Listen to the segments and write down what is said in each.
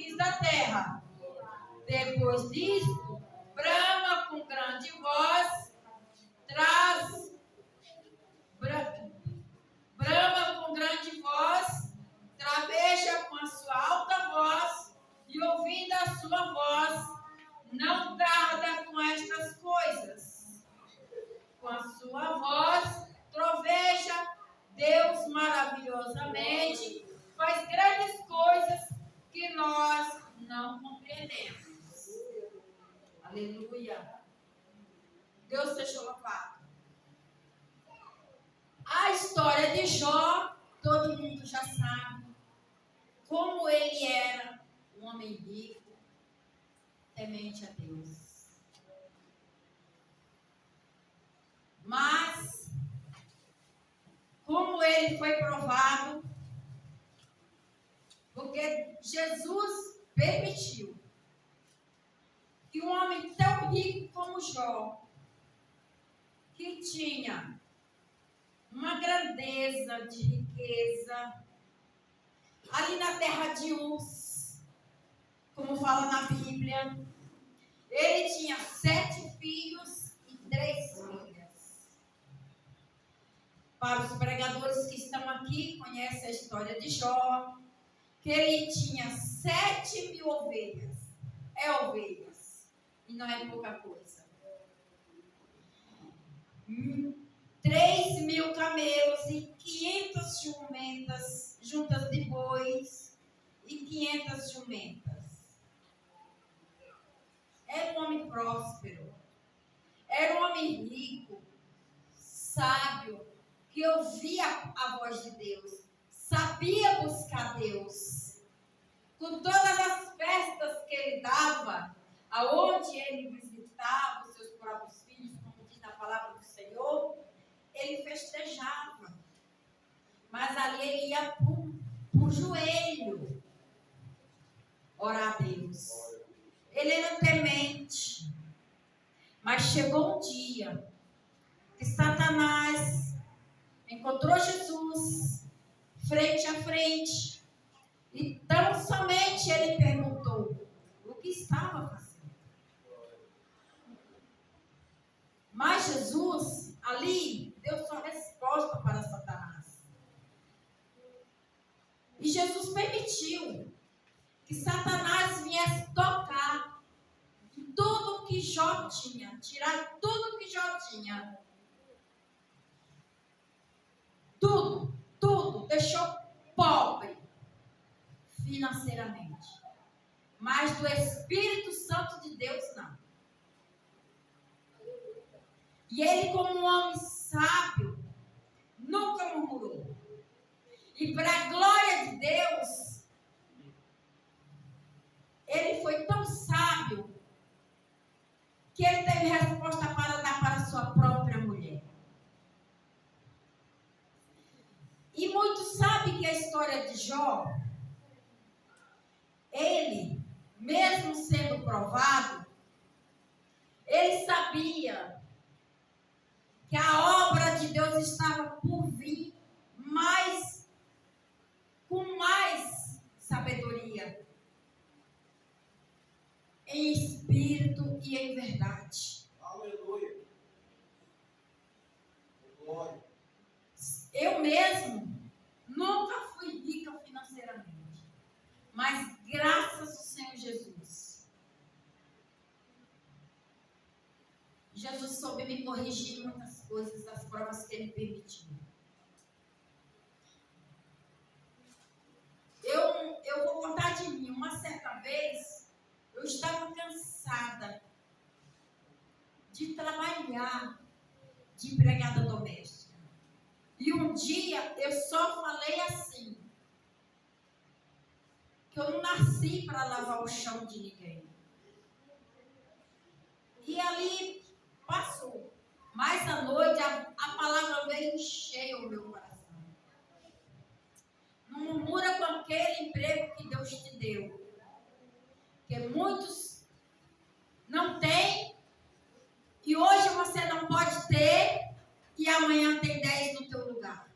confins da terra. Depois disto, brama com grande voz, brama com grande voz, traveja com a sua alta voz, e ouvindo a sua voz, não tarda com estas coisas. Com a sua voz, troveja Deus maravilhosamente, faz grandes coisas que nós não compreendemos. Aleluia. Deus seja louvado. A história de Jó, todo mundo já sabe como ele era um homem rico, temente a Deus. Mas, como ele foi provado, porque Jesus permitiu que um homem tão rico como Jó, que tinha uma grandeza de riqueza, ali na terra de Uz, como fala na Bíblia, ele tinha 7 filhos e 3 filhas. Para os pregadores que estão aqui, conhecem a história de Jó, que ele tinha 7.000 ovelhas. É ovelhas, e não é pouca coisa. 3.000 camelos e 500 jumentas, juntas de bois, e 500 jumentas. Era um homem próspero, era um homem rico, sábio, que ouvia a voz de Deus, sabia buscar Deus. Com todas as festas que ele dava, aonde ele visitava os seus próprios filhos, como diz na palavra do Senhor, ele festejava. Mas ali ele ia por joelho orar a Deus. Ele era temente. Mas chegou um dia que Satanás encontrou Jesus frente a frente. E tão somente ele perguntou o que estava fazendo. Mas Jesus, ali, deu sua resposta para Satanás. E Jesus permitiu que Satanás viesse tocar em tudo que Jó tinha, tirar tudo que Jó tinha. Tudo, deixou pobre financeiramente. Mas do Espírito Santo de Deus, não. E ele, como um homem sábio, nunca murmurou. E para a glória de Deus, ele foi tão sábio que ele teve resposta para dar para a sua própria mulher. E muitos sabem que a história de Jó, ele, mesmo sendo provado, ele sabia que a obra de Deus estava por vir com mais sabedoria, em espírito e em verdade. Aleluia. Glória. Eu mesmo nunca fui rica financeiramente, mas graças ao Senhor Jesus, Jesus soube me corrigir em muitas coisas, das provas que Ele permitiu. Eu vou contar de mim. Uma certa vez, eu estava cansada de trabalhar de empregada doméstica. E um dia eu só falei assim, que eu não nasci para lavar o chão de ninguém. E ali passou. Mas à noite a palavra veio encher o meu coração. Não murmura com aquele emprego que Deus te deu. Porque muitos não têm. E hoje você não pode ter. E amanhã tem 10 no teu lugar.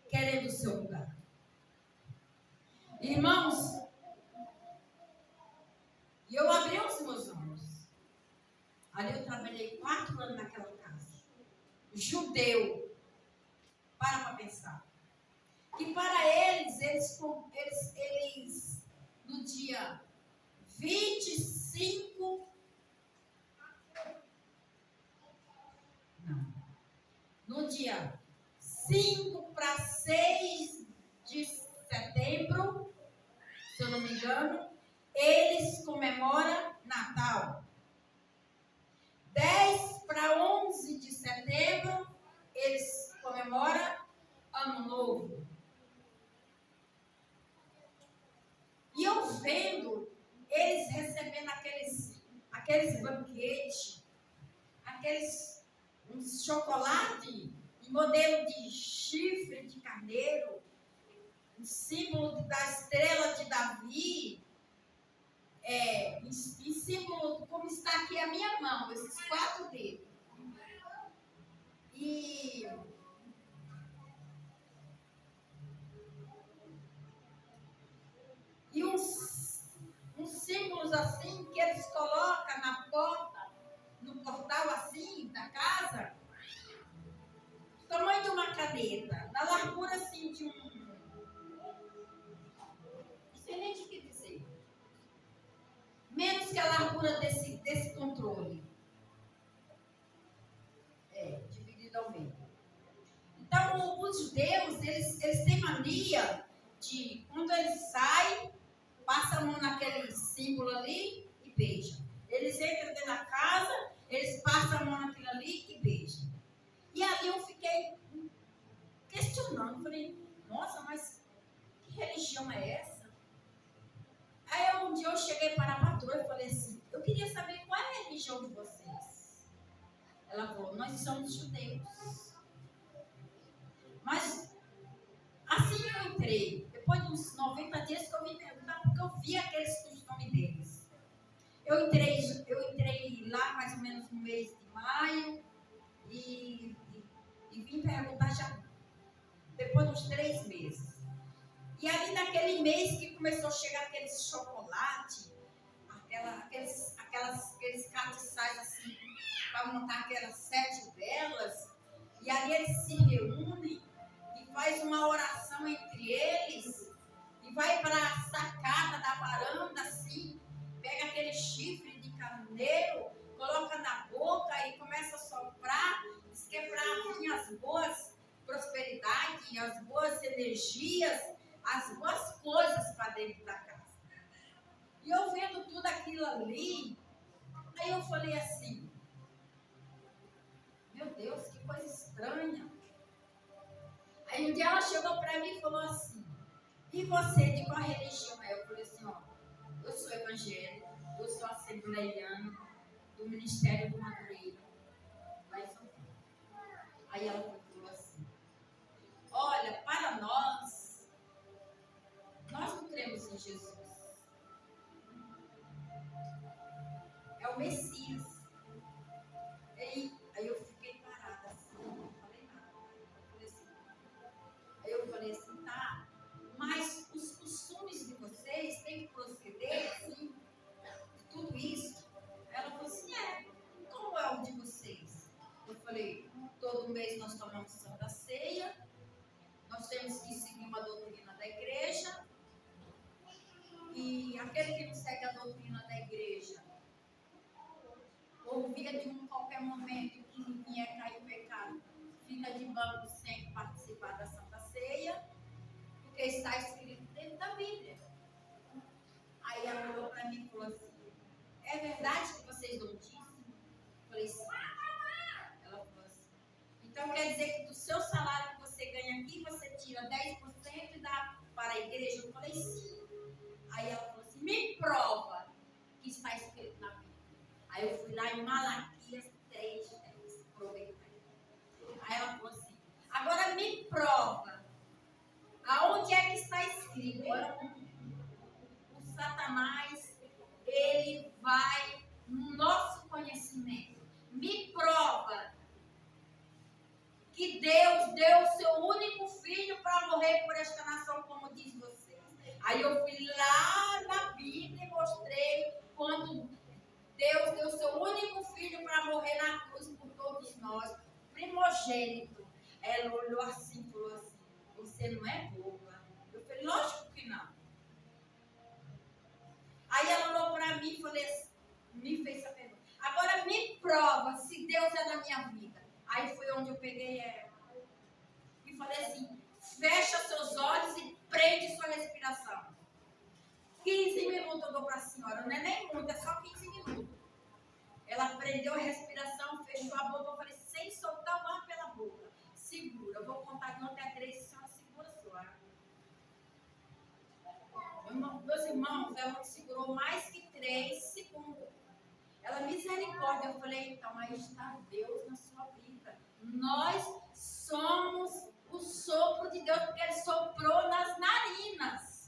Querendo o seu lugar. Irmãos, E eu abri os meus olhos. Ali eu trabalhei 4 anos naquela casa. Judeu. Para pensar. Que para eles no dia 25. Não. No dia 5 para 6 de setembro, se eu não me engano, eles comemoram Natal. 10 para 11 de setembro, eles comemoram Ano Novo. E eu vendo eles recebendo aqueles banquetes, uns chocolate em modelo de chifre de carneiro, um símbolo da estrela de Davi, em símbolo, como está aqui a minha mão, esses 4 dedos. E uns símbolos assim que eles colocam na porta, no portal assim da casa, do tamanho de uma caneta, na largura assim de um. Não sei nem de que dizer. Menos que a largura desse controle. Dividido ao meio. Então, os judeus, eles têm mania de, quando eles saem, passam a mão naquele símbolo ali e beijam. Eles entram dentro da casa, eles passam a mão naquilo ali e beijam. E ali eu fiquei questionando, falei, nossa, mas que religião é essa? Aí um dia eu cheguei para a patroa e falei assim, eu queria saber qual é a religião de vocês. Ela falou, nós somos judeus. Mas assim eu entrei, depois de uns 90 dias que eu vim perguntar, porque eu vi aqueles costumes deles. Eu entrei lá mais ou menos no mês de maio e vim perguntar já depois de uns 3 meses. E ali naquele mês que começou a chegar aqueles chocolate, aqueles catiçais assim, para montar aquelas 7 velas, e ali eles se reúnem e faz uma oração entre eles e vai para a sacada da varanda assim, pega aquele chifre de carneiro, coloca na boca e começa a soprar, diz que é para vir as boas prosperidades, as boas energias, as boas coisas para dentro da casa. E eu vendo tudo aquilo ali, aí eu falei assim, meu Deus, que coisa estranha. Aí um dia ela chegou para mim e falou assim, e você, de qual religião é? Eu falei assim, ó, eu sou evangélica, eu sou assembleiana do Ministério do Madureira, lá em São Paulo. Aí ela falou assim, olha, para nós não cremos em Jesus. É o Messias. Aí eu fiquei parada assim, não falei nada. Aí eu falei assim, tá, mas os costumes de vocês têm que proceder assim, de tudo isso? Ela falou assim, como é o de vocês? Eu falei, todo mês nós tomamos Santa Ceia, nós temos que seguir uma doutrina da igreja, e aquele que não segue a doutrina da igreja, ou via de qualquer momento que vier cair o pecado, fica de banco sem participar da Santa Ceia, porque está escrito dentro da Bíblia. Aí ela falou para mim e falou assim, é verdade que vocês não dizem? Eu falei, sim. Ela falou assim, então quer dizer que do seu salário que você ganha aqui, você tira 10% e dá para a igreja? Eu falei, sim. Aí ela falou assim, me prova que está escrito na Bíblia. Aí eu fui lá em Malaquias 3:10, provei. Aí ela falou assim, agora me prova aonde é que está escrito. Olha, o Satanás, ele vai no nosso conhecimento. Me prova que Deus deu o seu único filho para morrer por esta nação, como diz vocês. Aí eu fui lá na Bíblia e mostrei quando primogênito. Ela olhou assim e falou assim: você não é boba? Eu falei: lógico que não. Aí ela olhou para mim e falou assim, me fez essa pergunta: agora me prova se Deus é na minha vida. Aí foi onde eu peguei ela e falei assim: fecha seus olhos e prende sua respiração. 15 minutos eu dou para a senhora, não é nem muito, é só 15 minutos. Ela prendeu a respiração, fechou a boca, eu falei: sem soltar o ar pela boca, segura, eu vou contar de 1 até 3, a senhora segura seu ar. Meus irmãos, ela segurou mais que 3 segundos. Ela, misericórdia, eu falei: então aí está Deus na sua vida. Nós somos o sopro de Deus, porque Ele soprou nas narinas.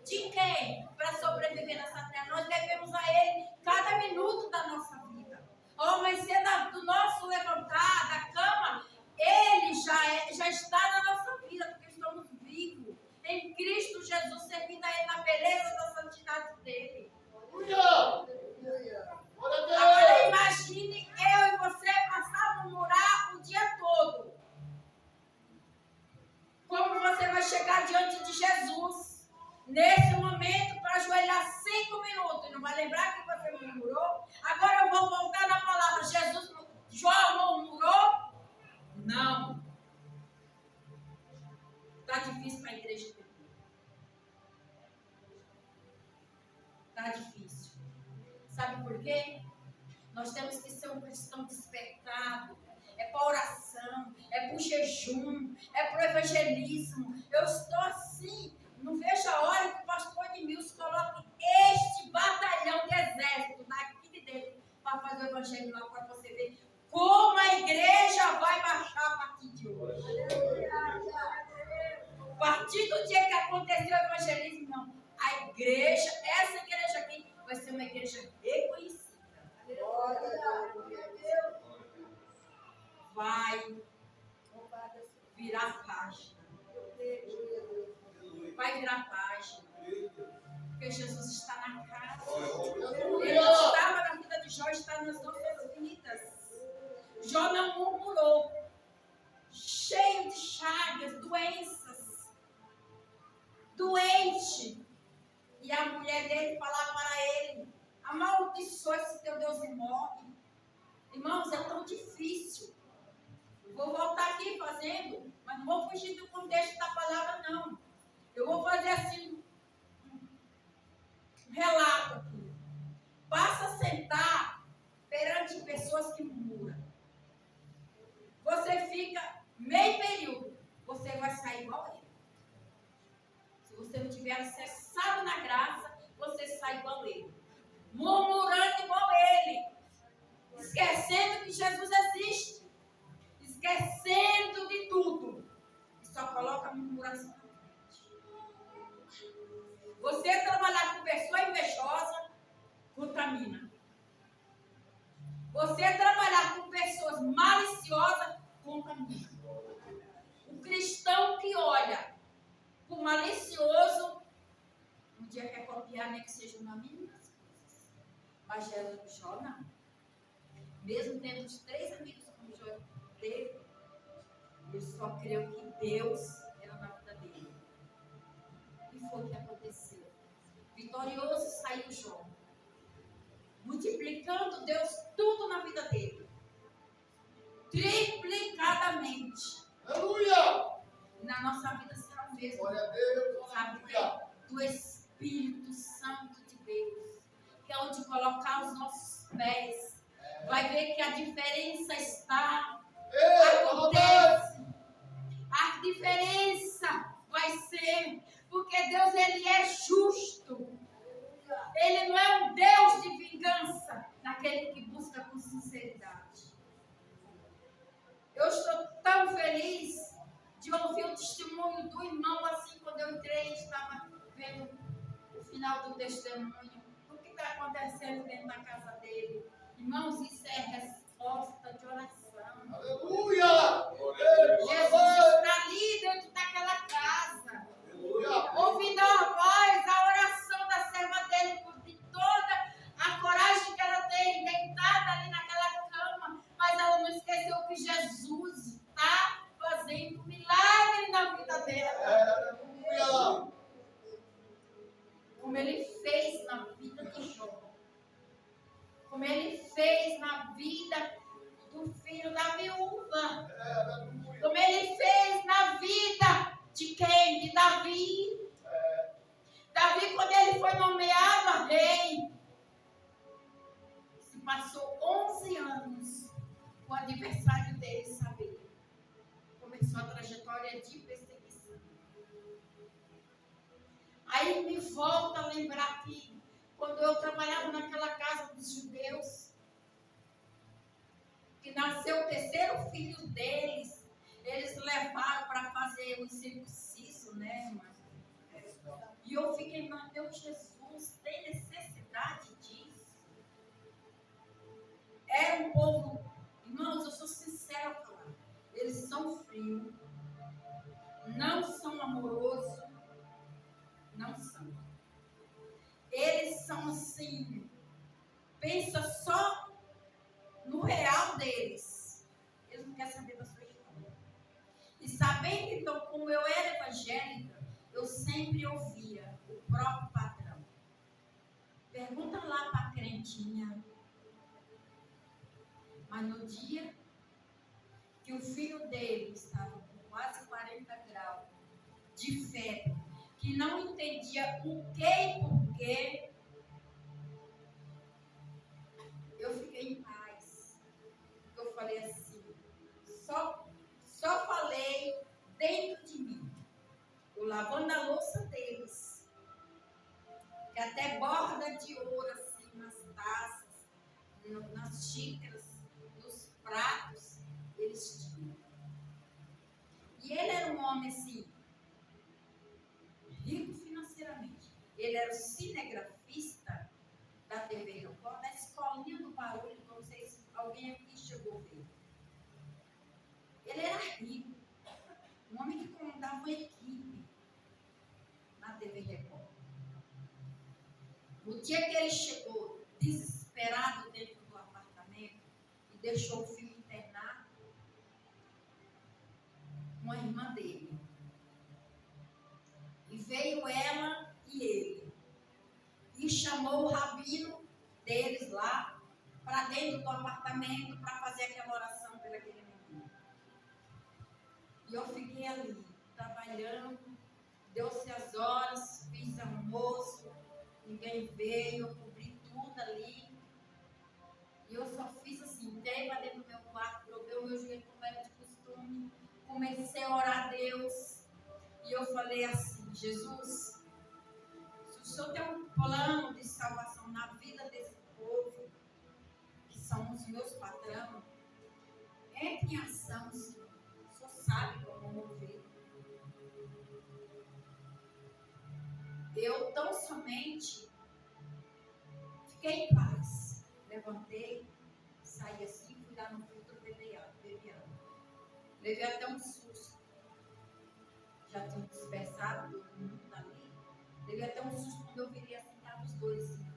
De quem? Para sobreviver nessa terra. Nós devemos a Ele cada minuto da nossa vida. Oh, mas sendo do nosso levantar da cama, Ele já está na nossa vida, porque estamos vivos em Cristo Jesus, servindo a Ele na beleza da santidade dEle. Agora imagine eu e você passar a murmurar o dia todo. Como você vai chegar diante de Jesus nesse momento para ajoelhar 5 minutos e não vai lembrar que você murmurou? Agora eu vou voltar na palavra. João murmurou? Não. Está difícil para a igreja entender. Está difícil. Sabe por quê? Nós temos que ser um cristão despertado. É para oração, é para o jejum, é para o evangelismo. Eu estou assim, não vejo a hora que o pastor Edmilson coloque este batalhão de exército daqui de dentro para fazer o evangelho lá para você ver como a igreja vai baixar a partir de hoje. A partir do dia que aconteceu o evangelismo, não. A igreja, essa igreja aqui, vai ser uma igreja reconhecida. Vai virar página. Vai virar página. Porque Jesus está na casa. Ele estava na vida de Jó, está nas nossas vidas. Jó não murmurou. Cheio de chagas, doenças. Doente. E a mulher dele falava para ele: amaldiçoa esse teu Deus e morre. Irmãos, é tão difícil. Vou voltar aqui fazendo, mas não vou fugir do contexto da palavra, não. Eu vou fazer assim um relato aqui. Basta sentar perante pessoas que murmuram. Você fica meio período, você vai sair igual a ele. Se você não tiver acessado na graça, você sai igual a ele. Murmurando igual a ele. Esquecendo que Jesus existe. Esquecendo de tudo. E só coloca a murmuração na frente. Você trabalhar com pessoa invejosa, contamina. Você trabalhar com pessoas maliciosas, contamina. O cristão que olha para o malicioso, um dia quer copiar, nem que seja uma mínima coisas. Mas Jó não. Mesmo tendo os 3 amigos como Jó teve, ele só creu que Deus era na vida dele. E foi o que aconteceu. Vitorioso saiu Jó, multiplicando Deus tudo na vida dele, triplicadamente. Aleluia! E na nossa vida será o mesmo. Glória a Deus. Sabe, do Espírito Santo de Deus, que é onde colocar os nossos pés. Vai ver que a diferença está. Acontece. A diferença vai ser, porque Deus, Ele é justo. Ele não é um Deus de vingança naquele que busca com sinceridade. Eu estou tão feliz de ouvir o testemunho do irmão, assim, quando eu entrei, estava vendo o final do testemunho, o que está acontecendo dentro da casa dele. Irmãos, isso é resposta de oração. Aleluia! Jesus está ali dentro daquela casa, ouvindo a voz, a oração da serva dele, de toda a coragem que ela tem, deitada ali naquela cama, mas ela não esqueceu que Jesus como Ele fez na vida de Jó, como Ele fez na vida do filho da viúva, como Ele fez na vida de quem? De Davi. Davi, quando ele foi nomeado rei, se passou 11 anos o adversário dele saber. Começou a trajetória de perseguição. Aí me volta a lembrar que quando eu trabalhava naquela casa dos judeus, que nasceu o terceiro filho deles, eles levaram para fazer o circunciso, né, irmã? E eu fiquei, meu Deus, Jesus, tem necessidade disso? Era um povo, irmãos, eu sou sincera a falar, eles são frios, não são amorosos, não são. Eles são assim, pensa só no real deles. Eles não querem saber da sua história. E sabendo então como eu era evangélica, eu sempre ouvia o próprio patrão. Pergunta lá para a crentinha. Mas no dia que o filho dele estava com quase 40 graus de febre, que não entendia o que e porquê, eu fiquei em paz. Eu falei assim, só falei dentro de mim. Eu lavando a louça deles, que até borda de ouro assim nas taças, nas xícaras, nos pratos, eles tinham. E ele era um homem assim, rico financeiramente. Ele era o cinegrafista da TV Record, da escolinha do barulho, não sei se alguém aqui chegou a ver. Ele era rico, um homem que comandava uma equipe na TV Record. No dia que ele chegou desesperado dentro do apartamento e deixou o filho internar, uma irmã dele. E veio ela e ele. E chamou o rabino deles lá para dentro do apartamento para fazer aquela oração por aquele menino. E eu fiquei ali, trabalhando, deu-se as horas, fiz almoço, ninguém veio, eu cobri tudo ali. E eu só fiz assim, entrei para dentro do meu quarto, dobrei o meu joelho como era de costume, comecei a orar a Deus. E eu falei assim, Jesus, se o Senhor tem um plano de salvação na vida desse povo, que são os meus patrões, entre em ação, Senhor. O Senhor sabe como mover. Eu tão somente fiquei em paz. Levantei, saí assim, fui dar no filtro bebiano. Levei até um susto. Já tinha dispersado todo mundo dali. Levei até um susto quando eu virei assim, estavam os dois assim,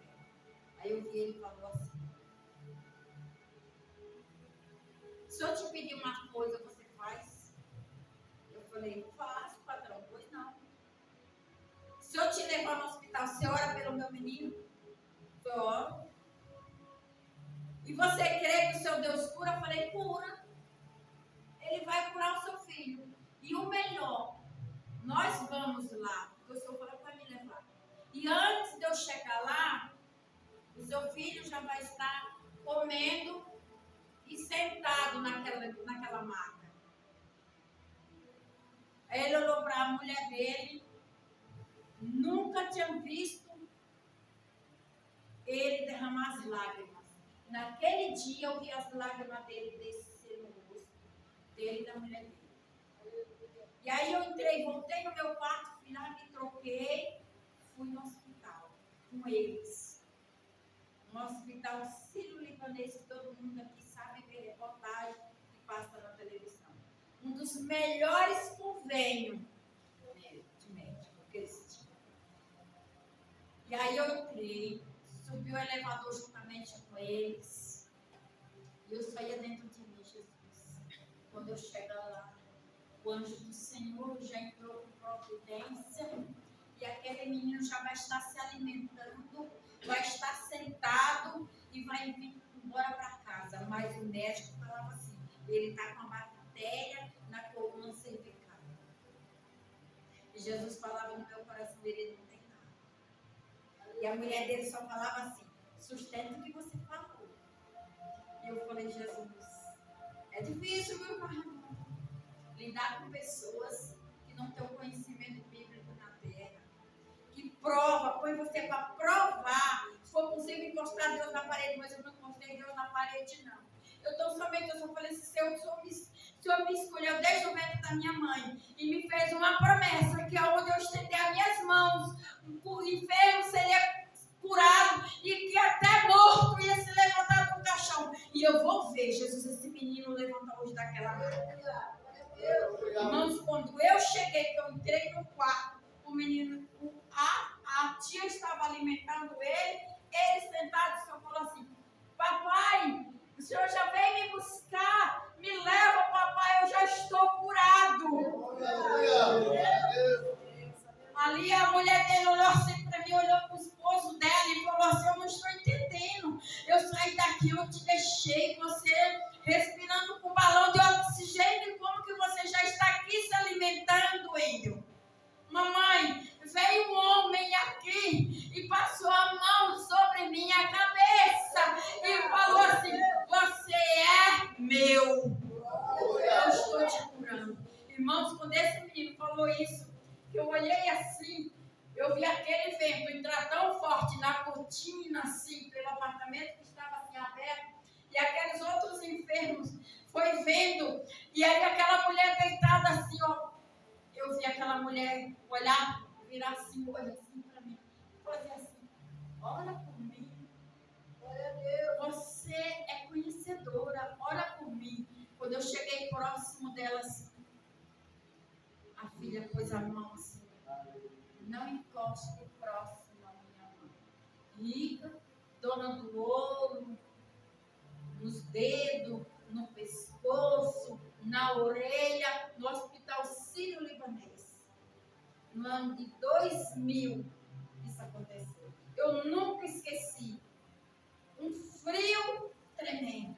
aí eu vi ele e falou assim, se eu te pedir uma coisa, você faz? Eu falei, faço, patrão. Pois não. Se eu te levar no hospital, você ora pelo meu menino? Eu oro. E você crê que o seu Deus cura? Eu falei, cura. Ele vai curar o seu filho. E o melhor, nós vamos lá, porque o Senhor falou para me levar. E antes de eu chegar lá, o seu filho já vai estar comendo e sentado naquela maca. Aí ele olhou para a mulher dele, nunca tinha visto ele derramar as lágrimas. Naquele dia eu vi as lágrimas dele descer no rosto dele e da mulher dele. E aí eu entrei, voltei no meu quarto, fui lá, me troquei, fui no hospital com eles. Um hospital sírio-libanês que todo mundo aqui sabe ver reportagem que passa na televisão. Um dos melhores convênios de médico que eles tinham. E aí eu entrei, subi o elevador juntamente com eles. E eu saía dentro de mim, Jesus. Quando eu chegar lá, o anjo do Senhor já entrou com providência. E aquele menino já vai estar se alimentando E a mulher dele só falava assim: sustenta o que você falou. E eu falei: Jesus, é difícil, meu pai, lidar com pessoas que não têm o conhecimento bíblico na terra. Que prova, põe você para provar. Se for possível encostar Deus na parede, mas eu não encostei Deus na parede, não. Eu só falei assim: o Senhor me escolheu desde o ventre da minha mãe e me fez uma promessa que aonde eu estender as minhas mãos, o enfermo seria curado e que até morto ia se levantar do caixão. E eu vou ver, Jesus, esse menino levantar hoje daquela maneira. Irmãos, quando eu cheguei, que eu entrei no quarto, o menino, a tia estava alimentando ele sentado, só falou assim: papai, o senhor já veio me buscar, me leva, papai, eu já estou curado. Ali a mulher dele olhou assim para mim, olhou para o esposo dela e falou assim: eu não estou entendendo. Eu saí daqui, eu te deixei, você respirando com balão de oxigênio, e como que você já está aqui se alimentando, Índio? Mamãe, veio um homem aqui e passou a mão sobre minha cabeça e falou assim: você é meu. Eu estou te curando. Irmãos, quando esse menino falou isso, eu olhei assim, eu vi aquele vento entrar tão forte na cortina, assim, pelo apartamento que estava assim aberto, e aqueles outros enfermos foi vendo, e aí aquela mulher deitada assim, ó, eu vi aquela mulher olhar, virar assim, olhar assim para mim, fazer assim: ora por mim, você é conhecedora, ora por mim. Quando eu cheguei próximo dela assim, a filha pôs a mão assim: não encoste próximo à minha mão. Rica, dona do ouro, nos dedos, no pescoço, na orelha, no Hospital Sírio-Libanês. No ano de 2000, isso aconteceu. Eu nunca esqueci. Um frio tremendo.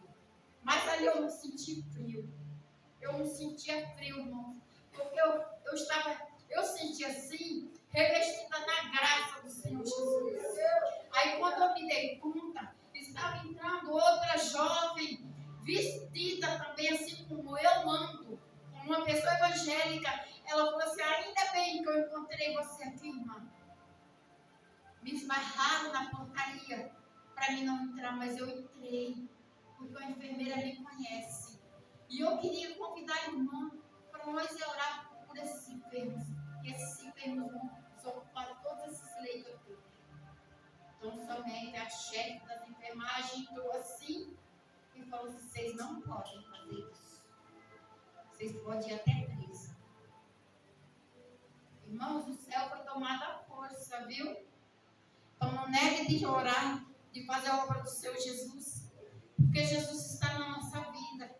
Mas ali eu não senti frio. Eu não sentia frio, irmão. Porque eu sentia assim, revestida na graça do Senhor Jesus. Aí quando eu me dei conta, estava entrando outra jovem, vestida também assim como eu ando, como uma pessoa evangélica. Ela falou assim: ainda bem que eu encontrei você aqui, irmã. Me esbarraram na portaria para mim não entrar, mas eu entrei, porque a enfermeira me conhece. E eu queria convidar a irmã para nós orar por esses enfermos. E esses enfermos vão ocupar todos esses leitos aqui. Então, somente a chefe das enfermagens entrou assim e falou assim: vocês não podem fazer isso. Vocês podem ir até preso. Irmãos, o céu foi tomado à força, viu? Então, não negue de orar, de fazer a obra do Senhor Jesus. Porque Jesus está na nossa vida.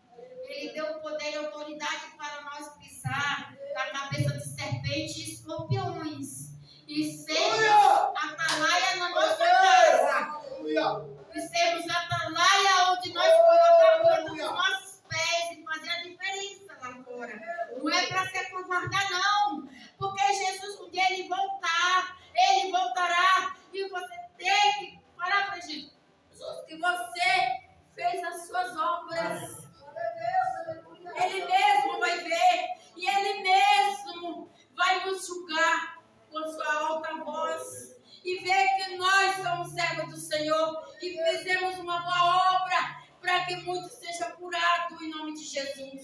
Ele deu poder e autoridade para nós pisar na cabeça de serpentes e escorpiões. E sermos atalaia na nossa casa. E sermos atalaia onde nós colocamos os nossos pés e fazer a diferença lá fora. Não é para se acovardar, não. Porque Jesus, um dia ele voltará. E você tem que parar para Jesus. Que você fez as suas obras. Ele mesmo vai ver. E Ele mesmo vai nos julgar com sua alta voz. E ver que nós somos servos do Senhor. E fizemos uma boa obra para que muitos sejam curados em nome de Jesus.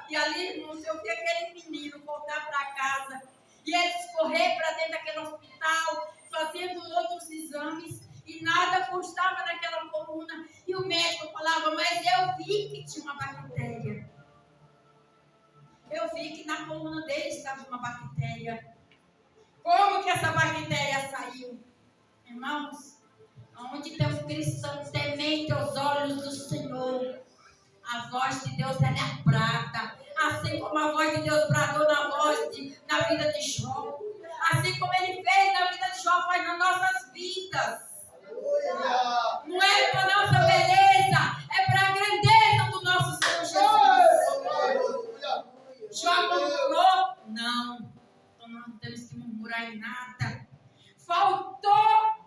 E ali, irmãos, eu vi aquele menino voltar para casa. E eles correr para dentro daquele hospital, fazendo outros exames. E nada constava naquela coluna. E o médico falava: mas eu vi que tinha uma bactéria. Eu vi que na coluna dele estava uma bactéria. Como que essa bactéria saiu? Irmãos, onde tem um cristão temente aos olhos do Senhor, a voz de Deus ela é prata. Assim como a voz de Deus bradou na vida de Jó. Assim como Ele fez na vida de Jó, faz nas nossas vidas. Não é para a nossa beleza, é para a grandeza do nosso Senhor Jesus. Jó murmurou? Não. Então nós não temos que murmurar em nada. Faltou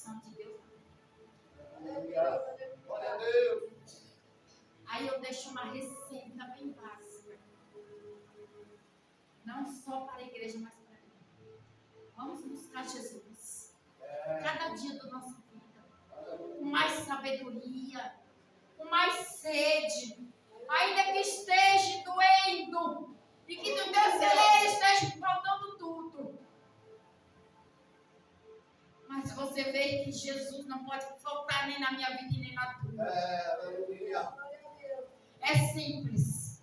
Santo de Deus. Aleluia. Glória a Deus. Aí eu deixo uma receita bem básica. Não só para a igreja, mas para mim. Vamos buscar Jesus. Cada dia da nossa vida. Com mais sabedoria. Com mais sede. Ainda que esteja doendo. E que no teu celeiro esteja faltando tudo. Mas você vê que Jesus não pode faltar nem na minha vida e nem na tua. Aleluia. É simples.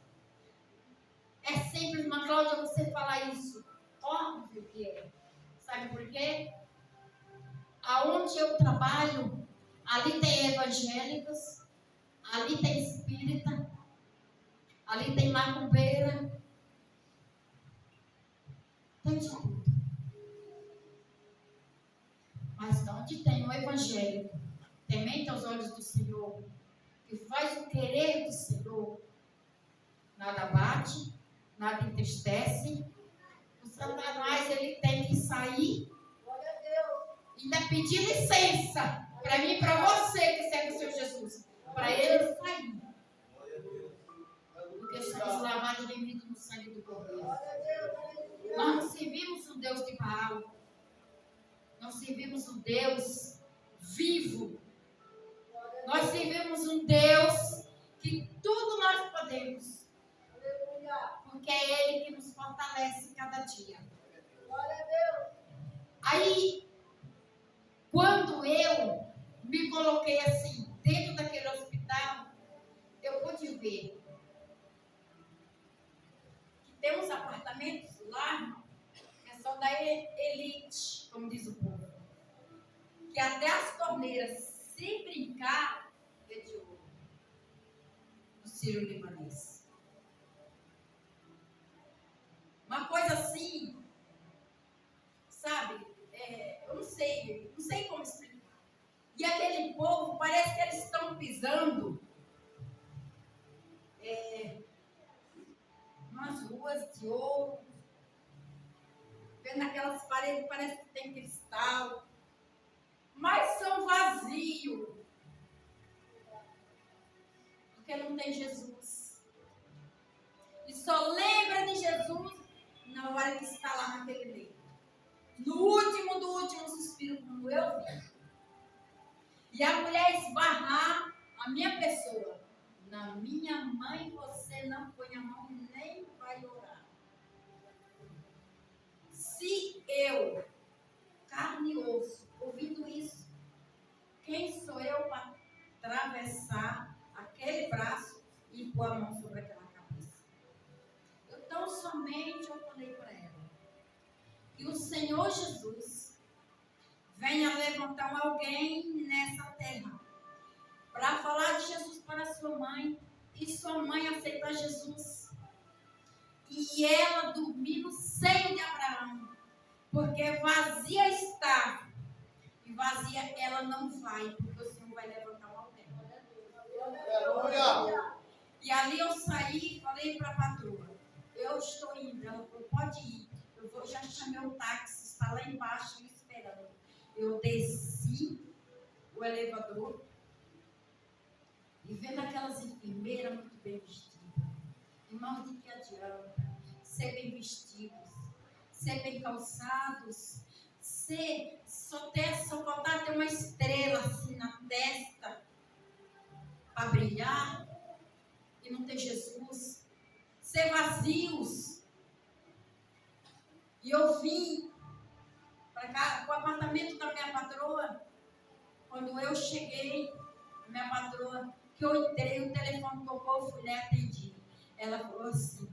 É simples, irmã Cláudia, você falar isso. Óbvio que é. Sabe por quê? Aonde eu trabalho, ali tem evangélicos, ali tem espírita, ali tem macumbeira. Tem de tudo. Mas onde tem um evangélico, temente aos olhos do Senhor, que faz o querer do Senhor, nada bate, nada entristece. O Satanás, ele tem que sair e ainda pedir licença para mim e para você que segue o Senhor Jesus, para ele sair. Porque somos lavados e remidos no sangue do Cordeiro. Nós não servimos um Deus de Baal. Nós servimos um Deus vivo. Nós servimos um Deus que tudo nós podemos. Porque é Ele que nos fortalece cada dia. Aí, quando eu me coloquei assim, dentro daquele hospital, eu pude ver que temos apartamentos lá, que são da elite, como diz o povo. Que até as torneiras, se brincar, é de ouro. Do Sírio-Libanês. Uma coisa assim, sabe? Eu não sei como explicar. E aquele povo, parece que eles estão pisando nas ruas de ouro, vendo aquelas paredes, parece que tem cristal, mas são vazios, porque não tem Jesus. E só lembra de Jesus na hora que está lá naquele leito. No último do último suspiro, como eu vi. E a mulher esbarrar a minha pessoa. Na minha mãe você não põe a mão nem vai orar. Se eu, carne e osso, ouvindo isso, quem sou eu para atravessar aquele braço e pôr a mão sobre aquela cabeça? Então somente eu falei para ela que o Senhor Jesus venha levantar alguém nessa terra para falar de Jesus para sua mãe e sua mãe aceitar Jesus e ela dormir no seio de Abraão, porque vazia está e vazia ela não vai, porque o Senhor vai levantar alguém. Aleluia. E ali eu saí e falei para a patroa, eu estou indo. Ela falou, pode ir, já chamei o táxi, está lá embaixo me esperando. Eu desci o elevador e vendo aquelas enfermeiras muito bem vestidas. Irmãos, de que adianta ser bem vestidos, ser bem calçados, só faltar ter uma estrela assim na testa para brilhar e não ter Jesus, ser vazios. E eu vim para cá, o apartamento da minha patroa. Quando eu cheguei, a minha patroa, que eu entrei, o telefone tocou, eu fui lá e atendi. Ela falou assim,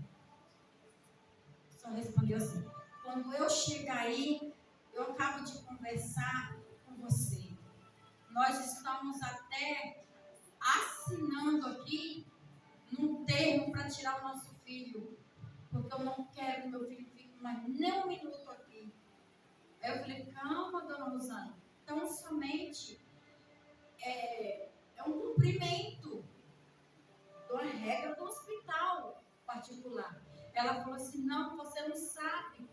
só respondeu assim, quando eu chegar aí, eu acabo de conversar com você. Nós estamos até assinando aqui num termo para tirar o nosso filho, porque eu não quero que meu filho fique mais nem um minuto aqui. Aí eu falei, calma, dona Rosana, então somente é um cumprimento de uma regra do hospital particular. Ela falou assim, não, você não sabe,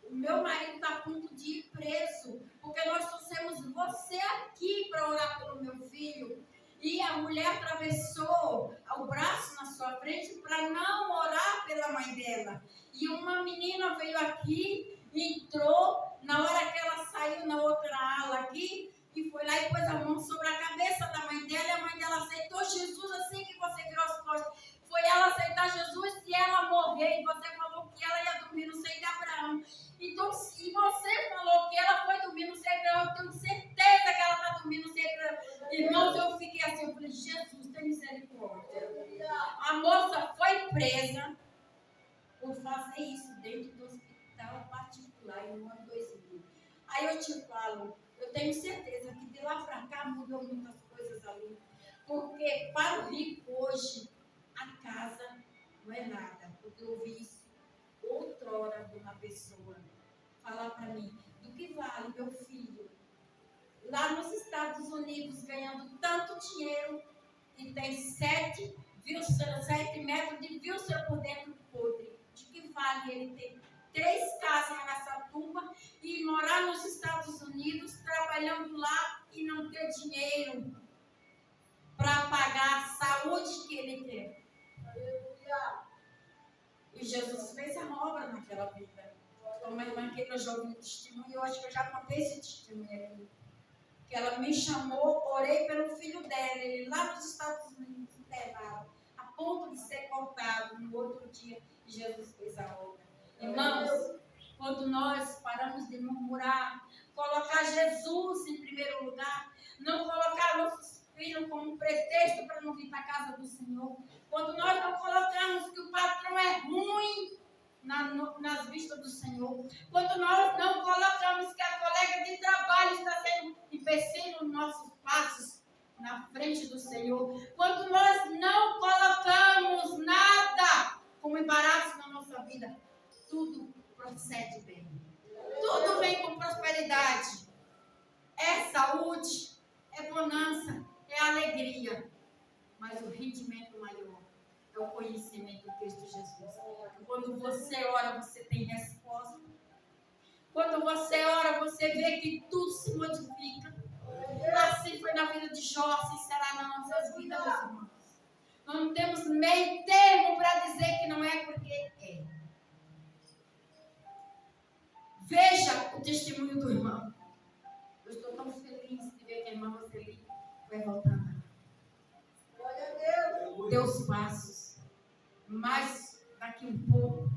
o meu marido está a ponto de ir preso, porque nós trouxemos você a mulher atravessou o braço na sua frente para não orar pela mãe dela. E uma menina veio aqui, entrou, na hora que ela saiu na outra ala aqui, e foi lá e pôs a mão sobre a cabeça da mãe dela, e a mãe dela aceitou Jesus assim que você virou as costas. Foi ela aceitar Jesus e ela morrer, e você falou que ela ia dormir no seio de Abraão. Então, se você falou que ela foi dormir no seio de Abraão, eu tenho certeza que ela está dormindo no seio de Abraão. Irmãos, eu fiquei assim, eu falei, Jesus, tem misericórdia. A moça foi presa por fazer isso dentro do hospital particular em ano 2000. Aí eu te falo, eu tenho certeza que de lá para cá mudou muitas coisas ali. Porque para o rico hoje, a casa não é nada. Porque eu ouvi isso outrora de uma pessoa falar para mim, do que vale meu filho lá nos Estados Unidos ganhando tanto dinheiro e tem 7 metros de víscera por dentro podre. De que vale ele ter 3 casas nessa turma e morar nos Estados Unidos trabalhando lá e não ter dinheiro para pagar a saúde que ele quer? E Jesus fez a obra naquela vida. Como a irmã que eu já ouvi um testemunho, eu acho que eu já contei esse testemunho aqui. Que ela me chamou, orei pelo filho dela, ele lá nos Estados Unidos, internado, a ponto de ser cortado. No outro dia, Jesus fez a obra. Irmãos, quando nós paramos de murmurar, colocar Jesus em primeiro lugar, não colocar nossos filhos como pretexto para não vir para a casa do Senhor, quando nós não colocamos que o patrão é ruim nas vistas do Senhor, quando nós não colocamos que a colega de trabalho está sendo empecilho nos nossos passos na frente do Senhor, quando nós não colocamos nada como embaraço na nossa vida, tudo procede bem. Tudo vem com prosperidade. É saúde, é bonança, é alegria. Mas o rendimento maior é o conhecimento do Cristo Jesus. Quando você ora, você tem resposta. Quando você ora, você vê que tudo se modifica. Assim foi na vida de Jó, assim será nas nossas vidas, meus irmãos. Nós não temos meio termo para dizer que não é porque é. Veja o testemunho do irmão. Eu estou tão feliz de ver que a irmã Roseli vai voltando. Glória a Deus. Deu os passos. Mas daqui um pouco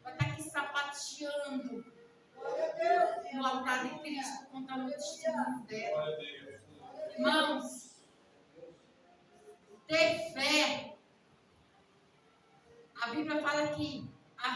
vai estar aqui sapateando no altar de Cristo, contando o testemunho dela. Irmãos, ter fé. A Bíblia fala que